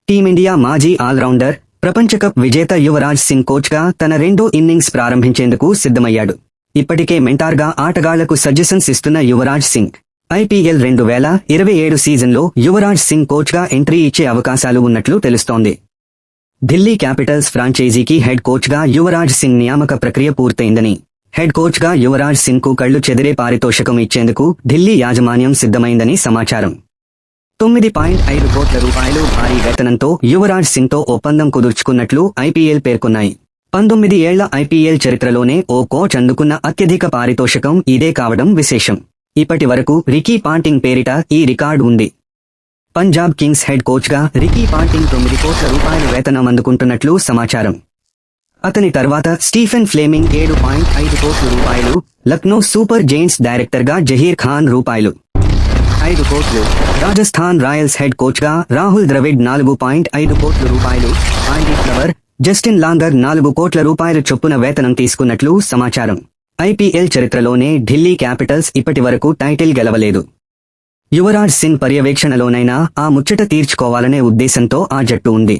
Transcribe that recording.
Team India మాజీ allrounder, ప్రపంచకప్ విజేత యువరాజ్ సింగ్ కోచ్గా తన రెండో ఇన్నింగ్స్ ప్రారంభించేందుకు సిద్ధమయ్యాడు. ఇప్పటికే మెంటార్గా ఆటగాళ్లకు సజెషన్స్ ఇస్తున్న యువరాజ్ సింగ్ ఐపీఎల్ 2027 సీజన్లో యువరాజ్ సింగ్ కోచ్గా ఎంట్రీ ఇచ్చే అవకాశాలు ఉన్నట్లు తెలుస్తోంది. ఢిల్లీ క్యాపిటల్స్ ఫ్రాంచైజీకి హెడ్ కోచ్గా యువరాజ్ సింగ్ నియామక ప్రక్రియ పూర్తయిందని, హెడ్ కోచ్గా యువరాజ్ సింగ్కు కళ్లు చెదిరే పారితోషికం ఇచ్చేందుకు ఢిల్లీ యాజమాన్యం సిద్ధమైందని సమాచారం. 9.5 కోట్ల రూపాయలు భారీ వేతనంతో యువరాజ్ సింగ్తో ఒప్పందం కుదుర్చుకున్నట్లు ఐపీఎల్ పేర్కొన్నాయి. 19 ఏళ్ల ఐపీఎల్ చరిత్రలోనే ఓ కోచ్ అందుకున్న అత్యధిక పారితోషికం ఇదే కావడం విశేషం. ఇప్పటి వరకు రికీ పాంటింగ్ పేరిట ఈ రికార్డు ఉంది. పంజాబ్ కింగ్స్ హెడ్ కోచ్గా రికీ పాంటింగ్ 9 కోట్ల రూపాయల వేతనం అందుకుంటున్నట్లు సమాచారం. అతని తర్వాత స్టీఫెన్ ఫ్లేమింగ్ 7.5 కోట్ల రూపాయలు, లక్నో సూపర్ జెయింట్స్ డైరెక్టర్గా జహీర్ ఖాన్ రూపాయలు 5 కోట్లు, రాజస్థాన్ రాయల్స్ హెడ్ కోచ్గా రాహుల్ ద్రవిడ్ 4.5 కోట్ల రూపాయలు, ఆండీ ఫ్లవర్, జస్టిన్ లాంగర్ 4 కోట్ల రూపాయల చొప్పున వేతనం తీసుకున్నట్లు సమాచారం. ఐపీఎల్ చరిత్రలోనే ఢిల్లీ క్యాపిటల్స్ ఇప్పటి వరకు టైటిల్ గెలవలేదు. యువరాజ్ సింగ్ పర్యవేక్షణలోనైనా ఆ ముచ్చట తీర్చుకోవాలనే ఉద్దేశంతో ఆ జట్టు ఉంది.